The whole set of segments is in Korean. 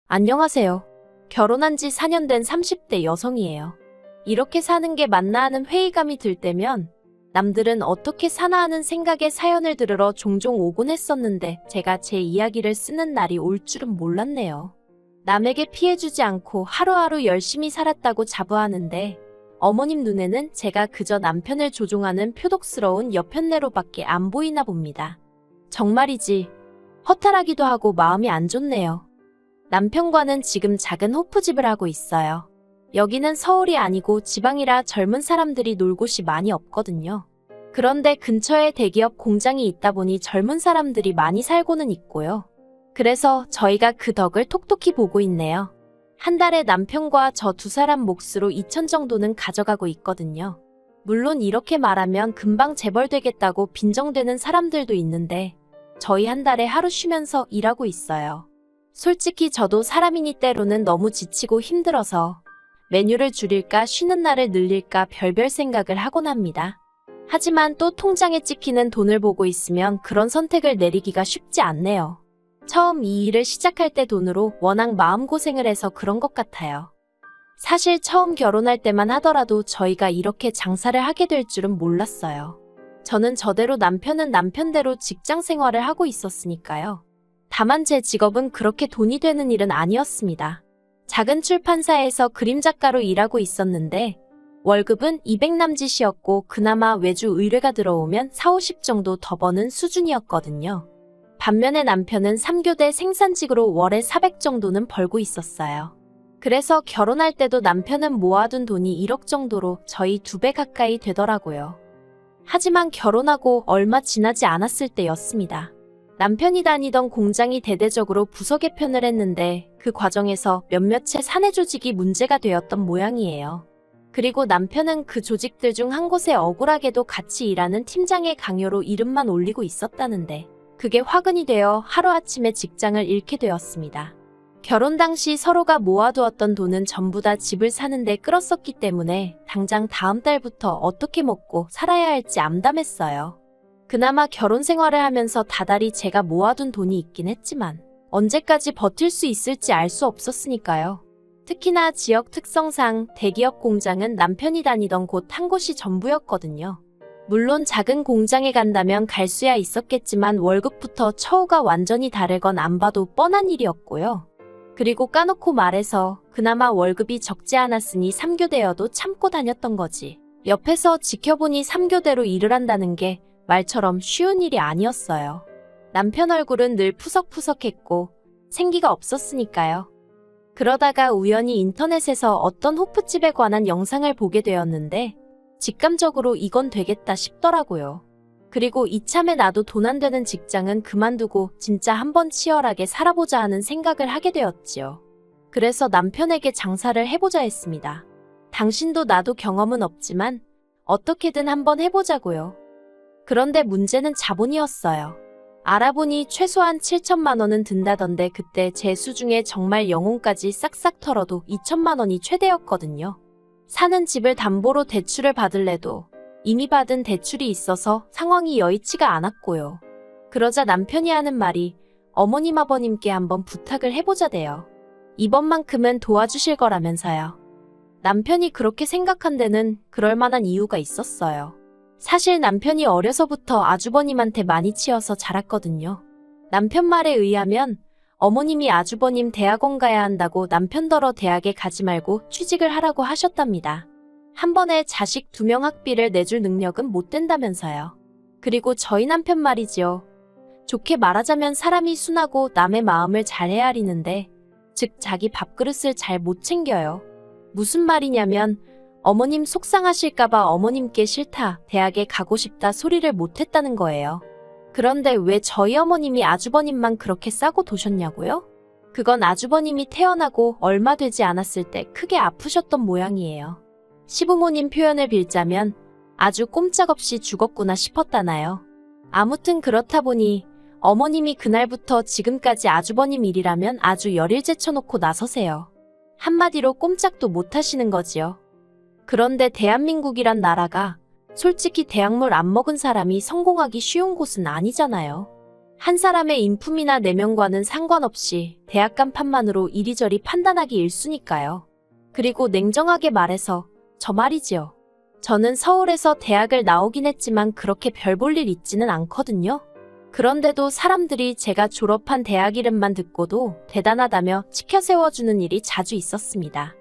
안녕하세요. 결혼한 지 4년 된 30대 여성이에요. 이렇게 사는 게 맞나 하는 회의감이 들 때면 남들은 어떻게 사나 하는 생각에 사연을 들으러 종종 오곤 했었는데 제가 제 이야기를 쓰는 날이 올 줄은 몰랐네요. 남에게 피해주지 않고 하루하루 열심히 살았다고 자부하는데 어머님 눈에는 제가 그저 남편을 조종하는 표독스러운 여편네로밖에 안 보이나 봅니다. 정말이지 허탈하기도 하고 마음이 안 좋네요. 남편과는 지금 작은 호프집을 하고 있어요. 여기는 서울이 아니고 지방이라 젊은 사람들이 놀 곳이 많이 없거든요. 그런데 근처에 대기업 공장이 있다 보니 젊은 사람들이 많이 살고는 있고요. 그래서 저희가 그 덕을 톡톡히 보고 있네요. 한 달에 남편과 저 두 사람 몫으로 2천 정도는 가져가고 있거든요. 물론 이렇게 말하면 금방 재벌되겠다고 빈정대는 사람들도 있는데 저희 한 달에 하루 쉬면서 일하고 있어요. 솔직히 저도 사람이니 때로는 너무 지치고 힘들어서 메뉴를 줄일까 쉬는 날을 늘릴까 별별 생각을 하곤 합니다. 하지만 또 통장에 찍히는 돈을 보고 있으면 그런 선택을 내리기가 쉽지 않네요. 처음 이 일을 시작할 때 돈으로 워낙 마음고생을 해서 그런 것 같아요. 사실 처음 결혼할 때만 하더라도 저희가 이렇게 장사를 하게 될 줄은 몰랐어요. 저는 저대로 남편은 남편대로 직장 생활을 하고 있었으니까요. 다만 제 직업은 그렇게 돈이 되는 일은 아니었습니다. 작은 출판사에서 그림작가로 일하고 있었는데 월급은 200 남짓이었고 그나마 외주 의뢰가 들어오면 4, 50 정도 더 버는 수준이었거든요. 반면에 남편은 3교대 생산직으로 월에 400 정도는 벌고 있었어요. 그래서 결혼할 때도 남편은 모아둔 돈이 1억 정도로 저희 2배 가까이 되더라고요. 하지만 결혼하고 얼마 지나지 않았을 때였습니다. 남편이 다니던 공장이 대대적으로 부서 개편을 했는데 그 과정에서 몇몇의 사내 조직이 문제가 되었던 모양이에요. 그리고 남편은 그 조직들 중 한 곳에 억울하게도 같이 일하는 팀장의 강요로 이름만 올리고 있었다는데 그게 화근이 되어 하루아침에 직장을 잃게 되었습니다. 결혼 당시 서로가 모아두었던 돈은 전부 다 집을 사는데 끌었었기 때문에 당장 다음 달부터 어떻게 먹고 살아야 할지 암담했어요. 그나마 결혼 생활을 하면서 다달이 제가 모아둔 돈이 있긴 했지만 언제까지 버틸 수 있을지 알 수 없었으니까요. 특히나 지역 특성상 대기업 공장은 남편이 다니던 곳 한 곳이 전부였거든요. 물론 작은 공장에 간다면 갈 수야 있었겠지만 월급부터 처우가 완전히 다를 건 안 봐도 뻔한 일이었고요. 그리고 까놓고 말해서 그나마 월급이 적지 않았으니 3교대여도 참고 다녔던 거지. 옆에서 지켜보니 3교대로 일을 한다는 게 말처럼 쉬운 일이 아니었어요. 남편 얼굴은 늘 푸석푸석했고 생기가 없었으니까요. 그러다가 우연히 인터넷에서 어떤 호프집에 관한 영상을 보게 되었는데 직감적으로 이건 되겠다 싶더라고요. 그리고 이참에 나도 돈 안 되는 직장은 그만두고 진짜 한번 치열하게 살아보자 하는 생각을 하게 되었지요. 그래서 남편에게 장사를 해보자 했습니다. 당신도 나도 경험은 없지만 어떻게든 한번 해보자고요. 그런데 문제는 자본이었어요. 알아보니 최소한 7천만 원은 든다던데 그때 제 수중에 정말 영혼까지 싹싹 털어도 2천만 원이 최대였거든요. 사는 집을 담보로 대출을 받을래도 이미 받은 대출이 있어서 상황이 여의치가 않았고요. 그러자 남편이 하는 말이 어머님 아버님께 한번 부탁을 해보자대요. 이번만큼은 도와주실 거라면서요. 남편이 그렇게 생각한 데는 그럴 만한 이유가 있었어요. 사실 남편이 어려서부터 아주버님한테 많이 치여서 자랐거든요. 남편 말에 의하면 어머님이 아주버님 대학원 가야 한다고 남편더러 대학에 가지 말고 취직을 하라고 하셨답니다. 한 번에 자식 2명 학비를 내줄 능력은 못 된다면서요. 그리고 저희 남편 말이지요. 좋게 말하자면 사람이 순하고 남의 마음을 잘 헤아리는데 즉 자기 밥그릇을 잘 못 챙겨요. 무슨 말이냐면 어머님 속상하실까봐 어머님께 싫다, 대학에 가고 싶다 소리를 못했다는 거예요. 그런데 왜 저희 어머님이 아주버님만 그렇게 싸고 도셨냐고요? 그건 아주버님이 태어나고 얼마 되지 않았을 때 크게 아프셨던 모양이에요. 시부모님 표현을 빌자면 아주 꼼짝없이 죽었구나 싶었다나요. 아무튼 그렇다 보니 어머님이 그날부터 지금까지 아주버님 일이라면 아주 열일 제쳐놓고 나서세요. 한마디로 꼼짝도 못 하시는 거지요. 그런데 대한민국이란 나라가 솔직히 대학물 안 먹은 사람이 성공하기 쉬운 곳은 아니잖아요. 한 사람의 인품이나 내면과는 상관없이 대학 간판만으로 이리저리 판단하기 일쑤니까요. 그리고 냉정하게 말해서 저 말이지요. 저는 서울에서 대학을 나오긴 했지만 그렇게 별 볼 일 있지는 않거든요. 그런데도 사람들이 제가 졸업한 대학 이름만 듣고도 대단하다며 치켜 세워주는 일이 자주 있었습니다.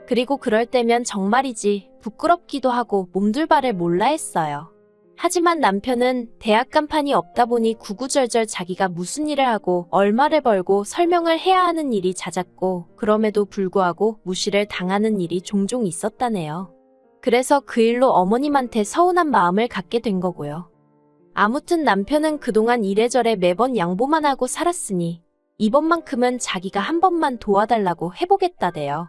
그리고 그럴 때면 정말이지 부끄럽기도 하고 몸둘바를 몰라 했어요. 하지만 남편은 대학 간판이 없다 보니 구구절절 자기가 무슨 일을 하고 얼마를 벌고 설명을 해야 하는 일이 잦았고 그럼에도 불구하고 무시를 당하는 일이 종종 있었다네요. 그래서 그 일로 어머님한테 서운한 마음을 갖게 된 거고요. 아무튼 남편은 그동안 이래저래 매번 양보만 하고 살았으니 이번만큼은 자기가 한 번만 도와달라고 해보겠다대요.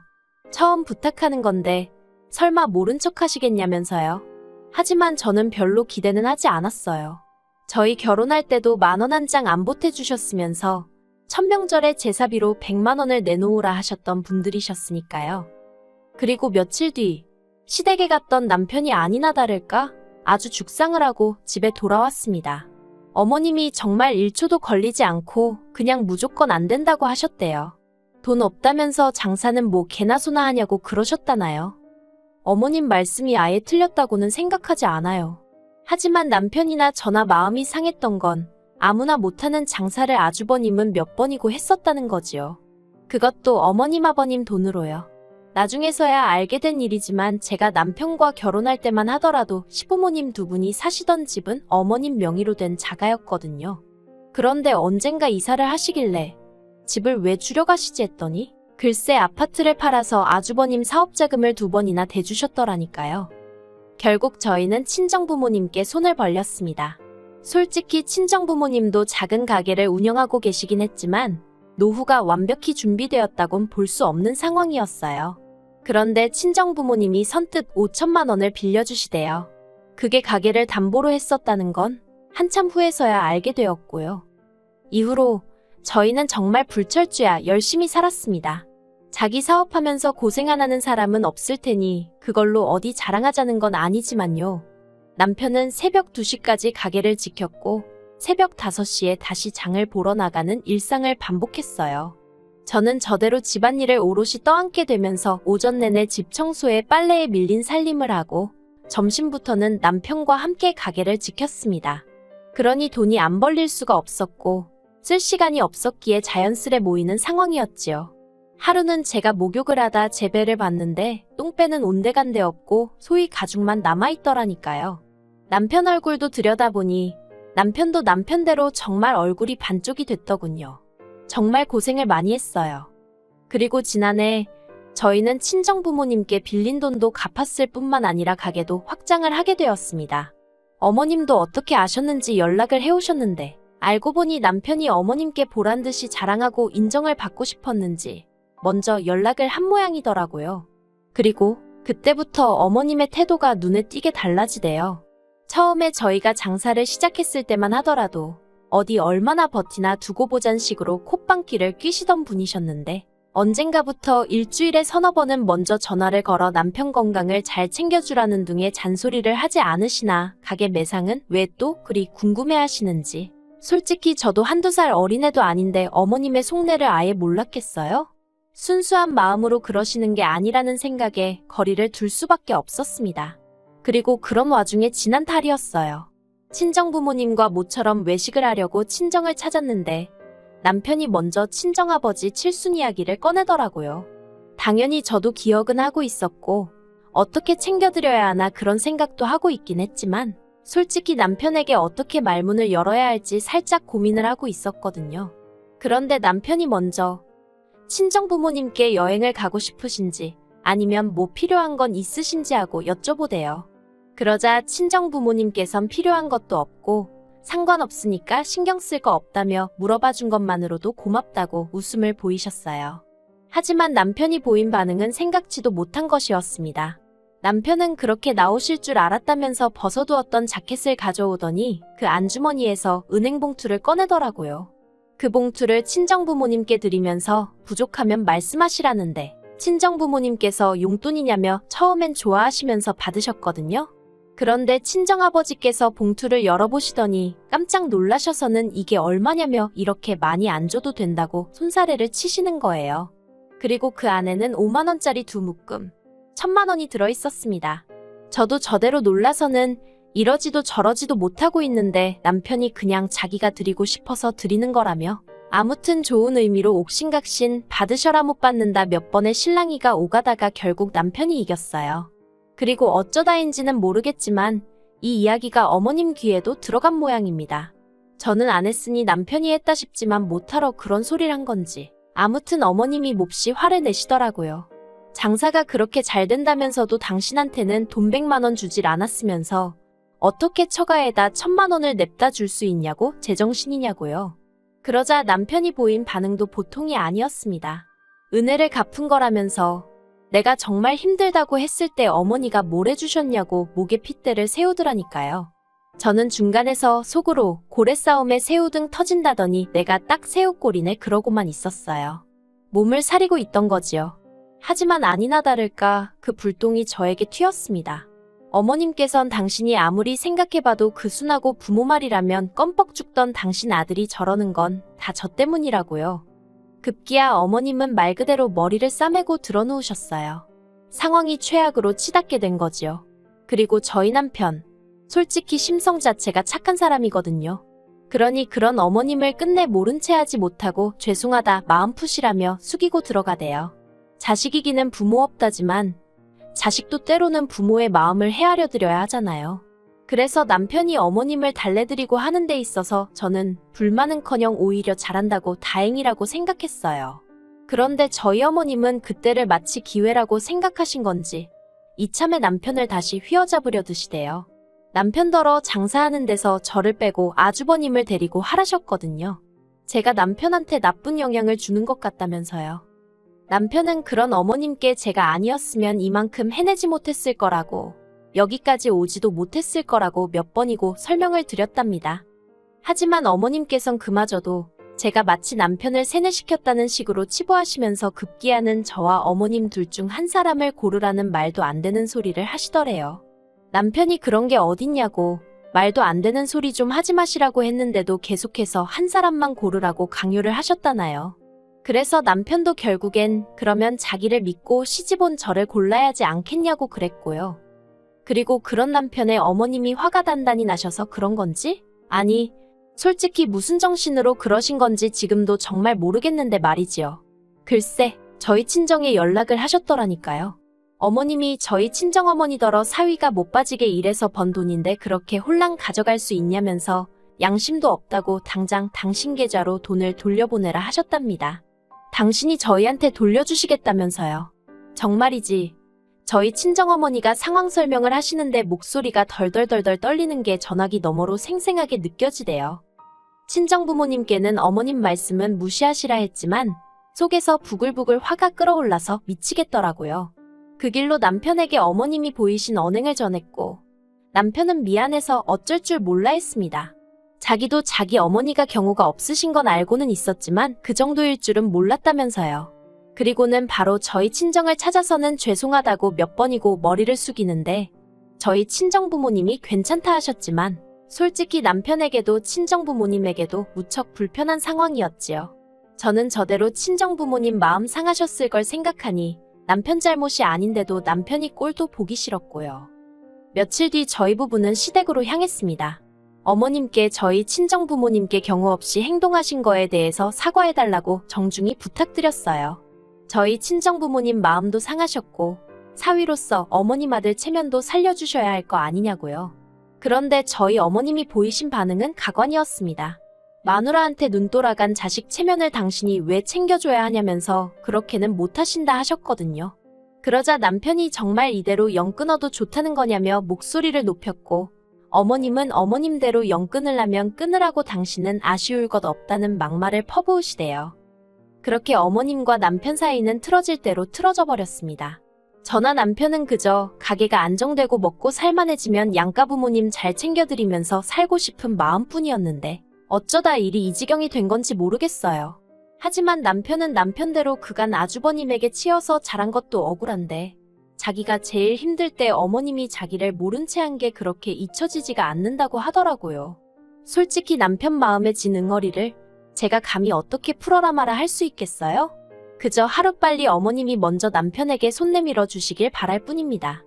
처음 부탁하는 건데 설마 모른 척 하시겠냐면서요. 하지만 저는 별로 기대는 하지 않았어요. 저희 결혼할 때도 10,000원 한 장 안 보태주셨으면서 천명절에 제사비로 100만 원을 내놓으라 하셨던 분들이셨으니까요. 그리고 며칠 뒤 시댁에 갔던 남편이 아니나 다를까 아주 죽상을 하고 집에 돌아왔습니다. 어머님이 정말 1초도 걸리지 않고 그냥 무조건 안 된다고 하셨대요. 돈 없다면서 장사는 뭐 개나 소나 하냐고 그러셨다나요. 어머님 말씀이 아예 틀렸다고는 생각하지 않아요. 하지만 남편이나 저나 마음이 상했던 건 아무나 못하는 장사를 아주버님은 몇 번이고 했었다는 거지요. 그것도 어머님 아버님 돈으로요. 나중에서야 알게 된 일이지만 제가 남편과 결혼할 때만 하더라도 시부모님 두 분이 사시던 집은 어머님 명의로 된 자가였거든요. 그런데 언젠가 이사를 하시길래 집을 왜 줄여가시지 했더니 글쎄 아파트를 팔아서 아주버님 사업자금을 2번이나 대주셨더라니까요. 결국 저희는 친정부모님께 손을 벌렸습니다. 솔직히 친정부모님도 작은 가게를 운영하고 계시긴 했지만 노후가 완벽히 준비되었다곤 볼 수 없는 상황이었어요. 그런데 친정부모님이 선뜻 5천만 원을 빌려주시대요. 그게 가게를 담보로 했었다는 건 한참 후에서야 알게 되었고요. 이후로 저희는 정말 불철주야 열심히 살았습니다. 자기 사업하면서 고생 안 하는 사람은 없을 테니 그걸로 어디 자랑하자는 건 아니지만요. 남편은 새벽 2시까지 가게를 지켰고 새벽 5시에 다시 장을 보러 나가는 일상을 반복했어요. 저는 저대로 집안일을 오롯이 떠안게 되면서 오전 내내 집 청소에 빨래에 밀린 살림을 하고 점심부터는 남편과 함께 가게를 지켰습니다. 그러니 돈이 안 벌릴 수가 없었고 쓸 시간이 없었기에 자연스레 모이는 상황이었지요. 하루는 제가 목욕을 하다 제 배를 봤는데 똥배는 온데간데 없고 소위 가죽만 남아있더라니까요. 남편 얼굴도 들여다보니 남편도 남편대로 정말 얼굴이 반쪽이 됐더군요. 정말 고생을 많이 했어요. 그리고 지난해 저희는 친정부모님께 빌린 돈도 갚았을 뿐만 아니라 가게도 확장을 하게 되었습니다. 어머님도 어떻게 아셨는지 연락을 해오셨는데 알고 보니 남편이 어머님께 보란듯이 자랑하고 인정을 받고 싶었는지 먼저 연락을 한 모양이더라고요. 그리고 그때부터 어머님의 태도가 눈에 띄게 달라지대요. 처음에 저희가 장사를 시작했을 때만 하더라도 어디 얼마나 버티나 두고 보잔 식으로 콧방귀를 뀌시던 분이셨는데 언젠가부터 일주일에 서너 번은 먼저 전화를 걸어 남편 건강을 잘 챙겨주라는 둥의 잔소리를 하지 않으시나 가게 매상은 왜 또 그리 궁금해하시는지. 솔직히 저도 1~2살 어린애도 아닌데 어머님의 속내를 아예 몰랐겠어요? 순수한 마음으로 그러시는 게 아니라는 생각에 거리를 둘 수밖에 없었습니다. 그리고 그런 와중에 지난 달이었어요. 친정부모님과 모처럼 외식을 하려고 친정을 찾았는데 남편이 먼저 친정아버지 칠순 이야기를 꺼내더라고요. 당연히 저도 기억은 하고 있었고 어떻게 챙겨드려야 하나 그런 생각도 하고 있긴 했지만 솔직히 남편에게 어떻게 말문을 열어야 할지 살짝 고민을 하고 있었거든요. 그런데 남편이 먼저 친정부모님께 여행을 가고 싶으신지 아니면 뭐 필요한 건 있으신지 하고 여쭤보대요. 그러자 친정부모님께선 필요한 것도 없고 상관없으니까 신경 쓸 거 없다며 물어봐 준 것만으로도 고맙다고 웃음을 보이셨어요. 하지만 남편이 보인 반응은 생각지도 못한 것이었습니다. 남편은 그렇게 나오실 줄 알았다면서 벗어두었던 자켓을 가져오더니 그 안주머니에서 은행 봉투를 꺼내더라고요. 그 봉투를 친정부모님께 드리면서 부족하면 말씀하시라는데 친정부모님께서 용돈이냐며 처음엔 좋아하시면서 받으셨거든요. 그런데 친정아버지께서 봉투를 열어보시더니 깜짝 놀라셔서는 이게 얼마냐며 이렇게 많이 안 줘도 된다고 손사래를 치시는 거예요. 그리고 그 안에는 5만원짜리 두 묶음, 1,000만원이 들어있었습니다. 저도 저대로 놀라서는 이러지도 저러지도 못하고 있는데 남편이 그냥 자기가 드리고 싶어서 드리는 거라며 아무튼 좋은 의미로 옥신각신 받으셔라 못 받는다 몇 번의 실랑이가 오가다가 결국 남편이 이겼어요. 그리고 어쩌다인지는 모르겠지만 이 이야기가 어머님 귀에도 들어간 모양입니다. 저는 안 했으니 남편이 했다 싶지만 못하러 그런 소리를 한 건지 아무튼 어머님이 몹시 화를 내시더라고요. 장사가 그렇게 잘 된다면서도 당신한테는 돈 100만원 주질 않았으면서 어떻게 처가에다 1,000만원을 냅다 줄 수 있냐고 제정신이냐고요. 그러자 남편이 보인 반응도 보통이 아니었습니다. 은혜를 갚은 거라면서 내가 정말 힘들다고 했을 때 어머니가 뭘 해주셨냐고 목에 핏대를 세우더라니까요. 저는 중간에서 속으로 고래싸움에 새우등 터진다더니 내가 딱 새우꼴이네 그러고만 있었어요. 몸을 사리고 있던 거지요. 하지만 아니나 다를까 그 불똥이 저에게 튀었습니다. 어머님께선 당신이 아무리 생각해봐도 그 순하고 부모 말이라면 껌뻑 죽던 당신 아들이 저러는 건 다 저 때문이라고요. 급기야 어머님은 말 그대로 머리를 싸매고 드러누우셨어요. 상황이 최악으로 치닫게 된 거지요. 그리고 저희 남편, 솔직히 심성 자체가 착한 사람이거든요. 그러니 그런 어머님을 끝내 모른 채 하지 못하고 죄송하다 마음 푸시라며 숙이고 들어가대요. 자식이기는 부모 없다지만 자식도 때로는 부모의 마음을 헤아려 드려야 하잖아요. 그래서 남편이 어머님을 달래드리고 하는 데 있어서 저는 불만은커녕 오히려 잘한다고 다행이라고 생각했어요. 그런데 저희 어머님은 그때를 마치 기회라고 생각하신 건지 이참에 남편을 다시 휘어잡으려 드시대요. 남편더러 장사하는 데서 저를 빼고 아주버님을 데리고 하라셨거든요. 제가 남편한테 나쁜 영향을 주는 것 같다면서요. 남편은 그런 어머님께 제가 아니었으면 이만큼 해내지 못했을 거라고 여기까지 오지도 못했을 거라고 몇 번이고 설명을 드렸답니다. 하지만 어머님께선 그마저도 제가 마치 남편을 세뇌시켰다는 식으로 치부하시면서 급기야는 저와 어머님 둘 중 한 사람을 고르라는 말도 안 되는 소리를 하시더래요. 남편이 그런 게 어딨냐고 말도 안 되는 소리 좀 하지 마시라고 했는데도 계속해서 한 사람만 고르라고 강요를 하셨다나요. 그래서 남편도 결국엔 그러면 자기를 믿고 시집온 저를 골라야지 않겠냐고 그랬고요. 그리고 그런 남편의 어머님이 화가 단단히 나셔서 그런 건지? 아니, 솔직히 무슨 정신으로 그러신 건지 지금도 정말 모르겠는데 말이지요. 글쎄, 저희 친정에 연락을 하셨더라니까요. 어머님이 저희 친정어머니더러 사위가 못 빠지게 일해서 번 돈인데 그렇게 홀랑 가져갈 수 있냐면서 양심도 없다고 당장 당신 계좌로 돈을 돌려보내라 하셨답니다. 당신이 저희한테 돌려주시겠다면서요. 정말이지. 저희 친정어머니가 상황 설명을 하시는데 목소리가 덜덜덜덜 떨리는 게 전화기 너머로 생생하게 느껴지대요. 친정부모님께는 어머님 말씀은 무시하시라 했지만 속에서 부글부글 화가 끓어올라서 미치겠더라고요. 그 길로 남편에게 어머님이 보이신 언행을 전했고 남편은 미안해서 어쩔 줄 몰라 했습니다. 자기도 자기 어머니가 경우가 없으신 건 알고는 있었지만 그 정도일 줄은 몰랐다면서요. 그리고는 바로 저희 친정을 찾아서는 죄송하다고 몇 번이고 머리를 숙이는데 저희 친정부모님이 괜찮다 하셨지만 솔직히 남편에게도 친정부모님에게도 무척 불편한 상황이었지요. 저는 저대로 친정부모님 마음 상하셨을 걸 생각하니 남편 잘못이 아닌데도 남편이 꼴도 보기 싫었고요. 며칠 뒤 저희 부부는 시댁으로 향했습니다. 어머님께 저희 친정부모님께 경우 없이 행동하신 거에 대해서 사과해달라고 정중히 부탁드렸어요. 저희 친정부모님 마음도 상하셨고 사위로서 어머님 아들 체면도 살려주셔야 할 거 아니냐고요. 그런데 저희 어머님이 보이신 반응은 가관이었습니다. 마누라한테 눈 돌아간 자식 체면을 당신이 왜 챙겨줘야 하냐면서 그렇게는 못하신다 하셨거든요. 그러자 남편이 정말 이대로 영 끊어도 좋다는 거냐며 목소리를 높였고 어머님은 어머님대로 영 끊으려면 끊으라고 당신은 아쉬울 것 없다는 막말을 퍼부으시대요. 그렇게 어머님과 남편 사이는 틀어질 대로 틀어져 버렸습니다. 저나 남편은 그저 가게가 안정되고 먹고 살만해지면 양가 부모님 잘 챙겨드리면서 살고 싶은 마음뿐이었는데 어쩌다 일이 이 지경이 된 건지 모르겠어요. 하지만 남편은 남편대로 그간 아주버님에게 치여서 자란 것도 억울한데 자기가 제일 힘들 때 어머님이 자기를 모른 채 한 게 그렇게 잊혀지지가 않는다고 하더라고요. 솔직히 남편 마음에 진 응어리를 제가 감히 어떻게 풀어라 마라 할 수 있겠어요? 그저 하루빨리 어머님이 먼저 남편에게 손 내밀어 주시길 바랄 뿐입니다.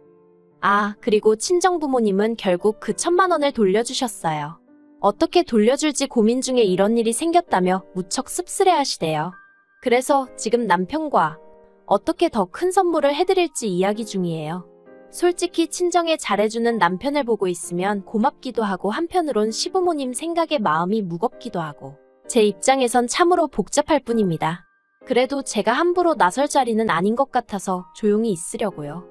아, 그리고 친정부모님은 결국 그 1,000만 원을 돌려주셨어요. 어떻게 돌려줄지 고민 중에 이런 일이 생겼다며 무척 씁쓸해 하시대요. 그래서 지금 남편과 어떻게 더 큰 선물을 해드릴지 이야기 중이에요. 솔직히 친정에 잘해주는 남편을 보고 있으면 고맙기도 하고 한편으론 시부모님 생각에 마음이 무겁기도 하고 제 입장에선 참으로 복잡할 뿐입니다. 그래도 제가 함부로 나설 자리는 아닌 것 같아서 조용히 있으려고요.